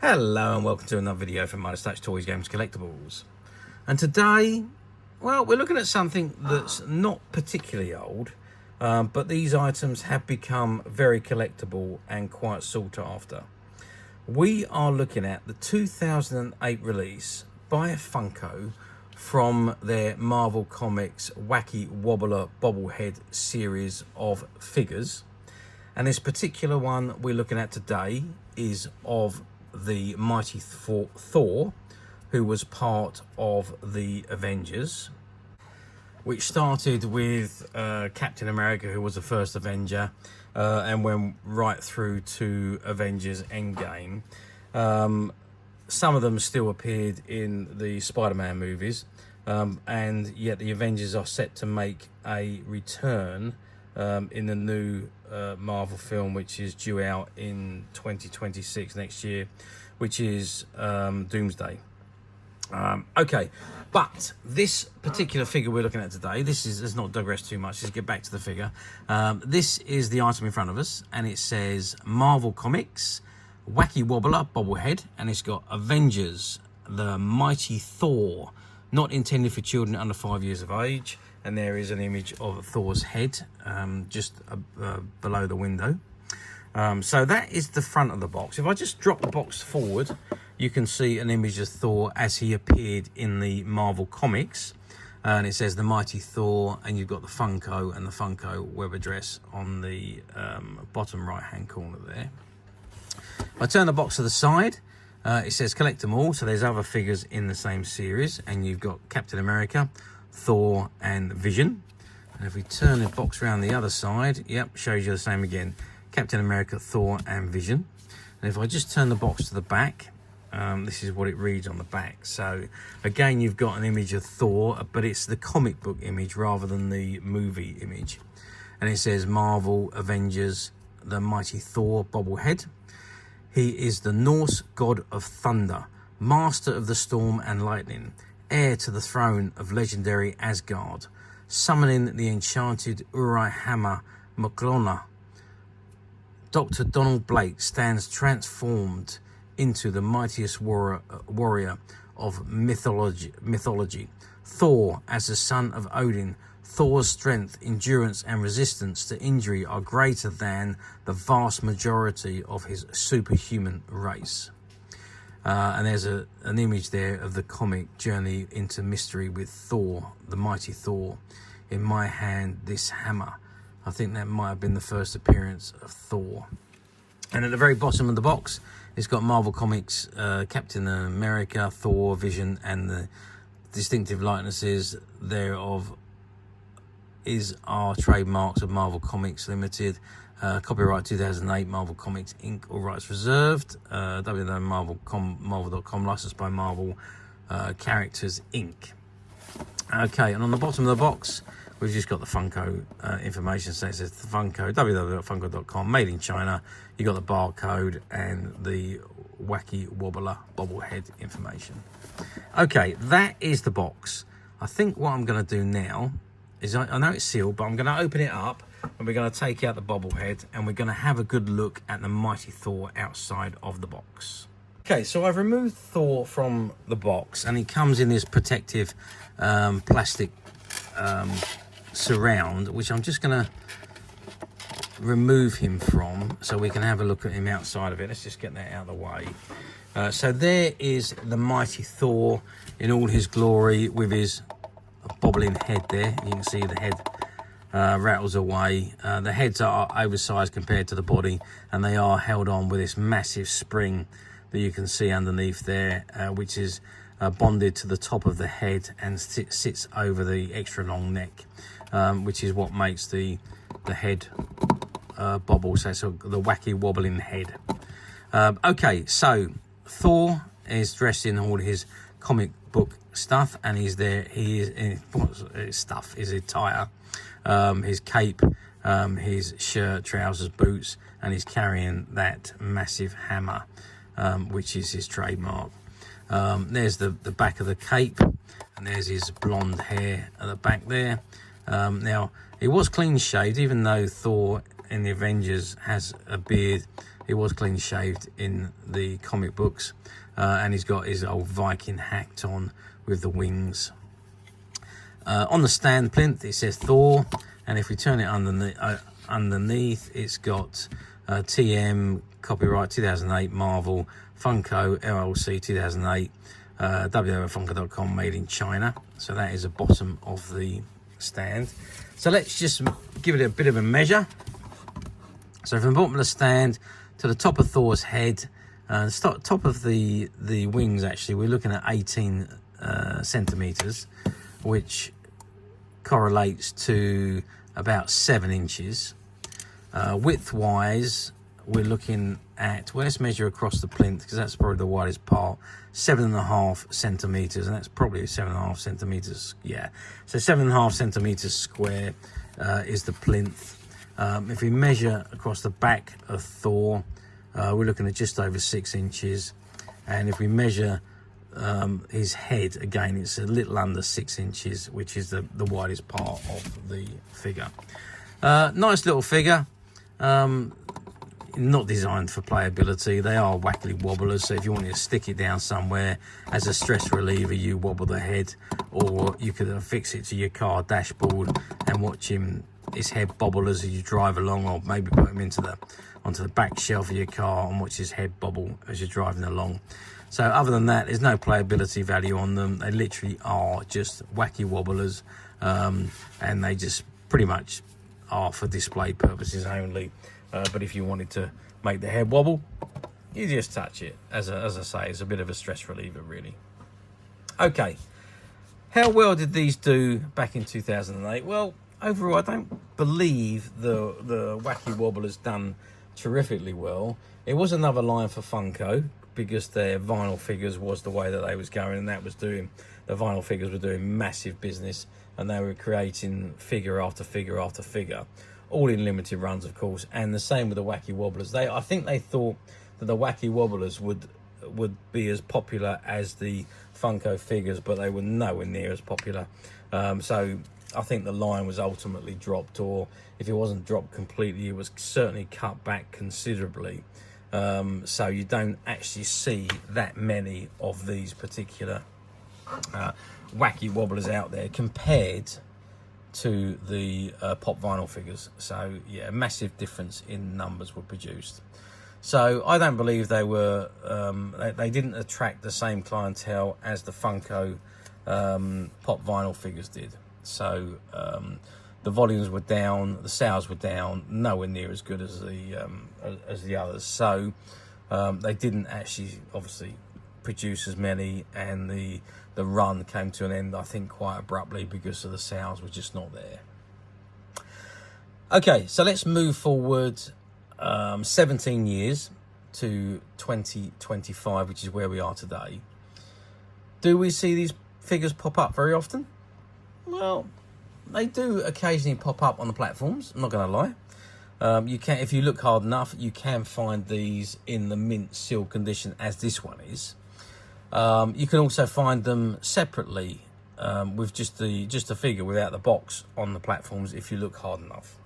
Hello and welcome to another video from Midas Touch Toys, Games, Collectibles. And today, well, we're looking at something that's not particularly old, but these items have become very collectible and quite sought after. We are looking at the 2008 release by Funko from their Marvel Comics Wacky Wobbler Bobblehead series of figures. And this particular one we're looking at today is of the mighty Thor, who was part of the Avengers, which started with Captain America, who was the first Avenger, and went right through to Avengers Endgame. Some of them still appeared in the Spider-Man movies, and yet the Avengers are set to make a return in the new Marvel film, which is due out in 2026 next year, which is Doomsday. Okay, but this particular figure we're looking at today, let's not digress too much, let's get back to the figure. This is the item in front of us, and it says Marvel Comics Wacky Wobbler Bobblehead, and it's got Avengers, the mighty Thor, not intended for children under 5 years of age. And there is an image of Thor's head just below the window. So that is the front of the box. If I just drop the box forward, you can see an image of Thor as he appeared in the Marvel Comics. And it says the mighty Thor, and you've got the Funko and the Funko web address on the bottom right hand corner there. If I turn the box to the side, it says collect them all. So there's other figures in the same series, and you've got Captain America, Thor and Vision. And if we turn the box around the other side, yep, shows you the same again, Captain America, Thor and Vision. And if I just turn the box to the back, this is what it reads on the back. So again, you've got an image of Thor, but it's the comic book image rather than the movie image. And it says Marvel Avengers, the mighty Thor bobblehead. He is the Norse god of thunder, master of the storm and lightning, heir to the throne of legendary Asgard, summoning the enchanted Uri Hammer Mclona. Dr. Donald Blake stands transformed into the mightiest warrior of mythology. Thor, as the son of Odin, Thor's strength, endurance and resistance to injury are greater than the vast majority of his superhuman race. And there's an image there of the comic Journey into Mystery with Thor, the mighty Thor. In my hand, this hammer. I think that might have been the first appearance of Thor. And at the very bottom of the box, it's got Marvel Comics, Captain America, Thor, Vision, and the distinctive likenesses thereof are trademarks of Marvel Comics Limited. Copyright 2008, Marvel Comics Inc. All rights reserved. www.marvel.com, licensed by Marvel Characters Inc. Okay, and on the bottom of the box, we've just got the Funko information. So it says the Funko, www.funko.com, made in China. You got the barcode and the Wacky Wobbler bobblehead information. Okay, that is the box. I think what I'm going to do now is, I know it's sealed, but I'm going to open it up, and we're going to take out the bobblehead, and we're going to have a good look at the mighty Thor outside of the box. Okay, so I've removed Thor from the box, and he comes in this protective plastic surround, which I'm just going to remove him from so we can have a look at him outside of it. Let's just get that out of the way. So there is the mighty Thor in all his glory with his bobbling head there. You can see the head rattles away. The heads are oversized compared to the body, and they are held on with this massive spring that you can see underneath there, which is bonded to the top of the head and sits over the extra long neck, which is what makes the head bobble. So it's the wacky wobbling head. Okay, so Thor is dressed in all his comic book stuff, and he is in his stuff, his attire, his cape, his shirt, trousers, boots, and he's carrying that massive hammer, which is his trademark. There's the back of the cape, and there's his blonde hair at the back there. Now, he was clean shaved, even though Thor in the Avengers has a beard. He was clean shaved in the comic books, and he's got his old Viking hat on with the wings. On the stand plinth it says Thor, and if we turn it underneath it's got TM, copyright 2008, Marvel, Funko, LLC 2008, www.funko.com, made in China. So that is the bottom of the stand. So let's just give it a bit of a measure. So from the bottom of the stand to the top of Thor's head, top of the wings, actually we're looking at 18 centimeters, which correlates to about 7 inches. Width wise, we're looking at, well, let's measure across the plinth because that's probably the widest part, 7.5 centimeters, and that's probably 7.5 centimeters. Yeah, so 7.5 centimeters square is the plinth. If we measure across the back of Thor, we're looking at just over 6 inches, and if we measure his head, again it's a little under 6 inches, which is the widest part of the figure. Nice little figure, not designed for playability. They are wacky wobblers, so if you want to stick it down somewhere as a stress reliever, you wobble the head, or you could affix it to your car dashboard and watch his head bobble as you drive along, or maybe put him onto the back shelf of your car and watch his head bobble as you're driving along. So other than that, there's no playability value on them. They literally are just wacky wobblers, and they just pretty much are for display purposes only. But if you wanted to make the head wobble, you just touch it. As I say, it's a bit of a stress reliever, really. Okay, how well did these do back in 2008? Well, overall, I don't believe the Wacky Wobbler's done terrifically well. It was another line for Funko because their vinyl figures was the way that they was going, and that was doing, the vinyl figures were doing massive business, and they were creating figure after figure after figure, all in limited runs, of course. And the same with the Wacky Wobblers. I think they thought that the Wacky Wobblers would be as popular as the Funko figures, but they were nowhere near as popular. So I think the line was ultimately dropped, or if it wasn't dropped completely, it was certainly cut back considerably. So you don't actually see that many of these particular Wacky Wobblers out there compared to the pop vinyl figures. So yeah, a massive difference in numbers were produced. So I don't believe they were they didn't attract the same clientele as the Funko pop vinyl figures did. So the volumes were down, the sales were down, nowhere near as good as the others. So they didn't actually obviously produce as many, and the run came to an end, I think, quite abruptly because of the sales were just not there. Okay, so let's move forward 17 years to 2025, which is where we are today. Do we see these figures pop up very often? Well, they do occasionally pop up on the platforms, I'm not going to lie. You can, if you look hard enough, you can find these in the mint seal condition as this one is. You can also find them separately with just the figure without the box on the platforms if you look hard enough.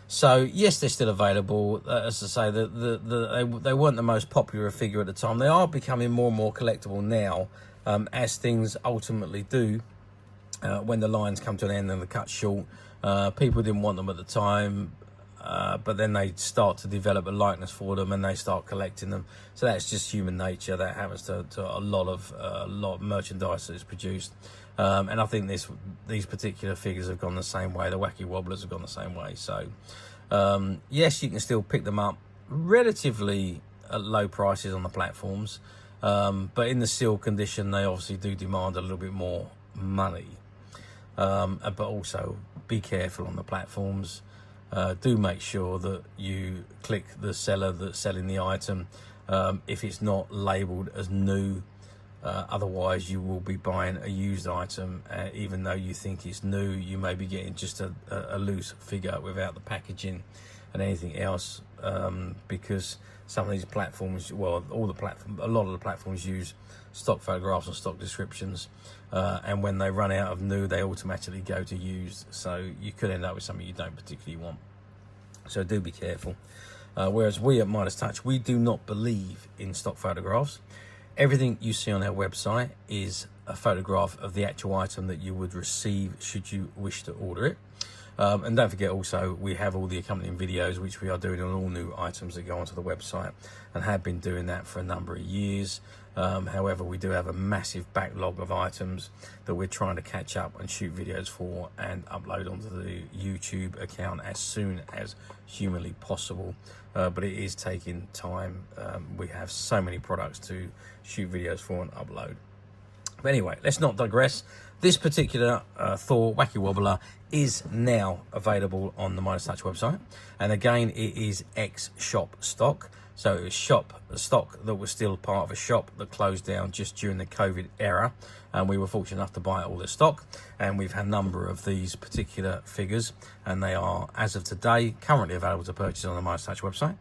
So yes, they're still available. As I say, they weren't the most popular figure at the time. They are becoming more and more collectible now, as things ultimately do. When the lines come to an end and they're cut short, people didn't want them at the time, but then they start to develop a likeness for them and they start collecting them. So that's just human nature. That happens to a lot of merchandise that is produced. And I think these particular figures have gone the same way. The Wacky Wobblers have gone the same way. So yes, you can still pick them up relatively at low prices on the platforms, but in the seal condition they obviously do demand a little bit more money. But also be careful on the platforms. Do make sure that you click the seller that's selling the item if it's not labelled as new. Otherwise you will be buying a used item, even though you think it's new. You may be getting just a loose figure without the packaging. and anything else, because some of these platforms, well, a lot of the platforms use stock photographs and stock descriptions, and when they run out of new, they automatically go to used, so you could end up with something you don't particularly want. So do be careful. Whereas we at Midas Touch, we do not believe in stock photographs. Everything you see on our website is a photograph of the actual item that you would receive should you wish to order it. And don't forget also, we have all the accompanying videos, which we are doing on all new items that go onto the website, and have been doing that for a number of years. However, we do have a massive backlog of items that we're trying to catch up and shoot videos for and upload onto the YouTube account as soon as humanly possible. But it is taking time. We have so many products to shoot videos for and upload. But anyway, let's not digress. This particular Thor Wacky Wobbler is now available on the Midas Touch website. And again, it is ex-shop stock. So it was shop stock that was still part of a shop that closed down just during the COVID era. And we were fortunate enough to buy all the stock. And we've had a number of these particular figures. And they are, as of today, currently available to purchase on the Midas Touch website,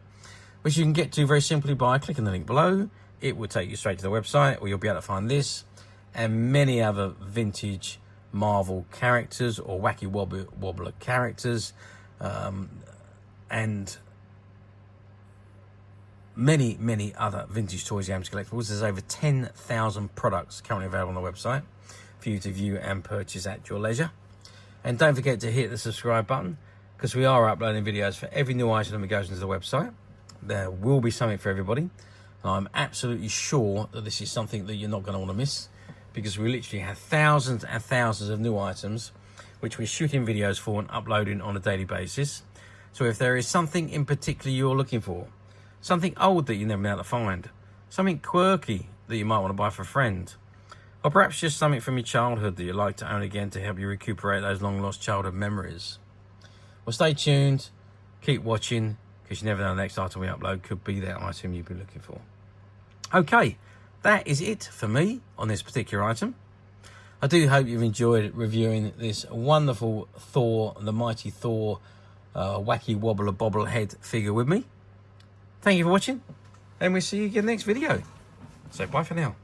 which you can get to very simply by clicking the link below. It will take you straight to the website, where you'll be able to find this and many other vintage Marvel characters or Wacky Wobbler characters, and many other vintage toys, games, collectibles. There's over 10,000 products currently available on the website for you to view and purchase at your leisure. And don't forget to hit the subscribe button, because we are uploading videos for every new item that goes into the website. There will be something for everybody. And I'm absolutely sure that this is something that you're not going to want to miss, because we literally have thousands and thousands of new items which we're shooting videos for and uploading on a daily basis. So if there is something in particular you're looking for, something old that you've never been able to find, something quirky that you might want to buy for a friend, or perhaps just something from your childhood that you'd like to own again to help you recuperate those long lost childhood memories, well, stay tuned, keep watching, because you never know the next item we upload could be that item you've been looking for. Okay, that is it for me on this particular item. I do hope you've enjoyed reviewing this wonderful Thor, the mighty Thor Wacky Wobbler Bobblehead figure with me. Thank you for watching, and we'll see you again next video. So bye for now.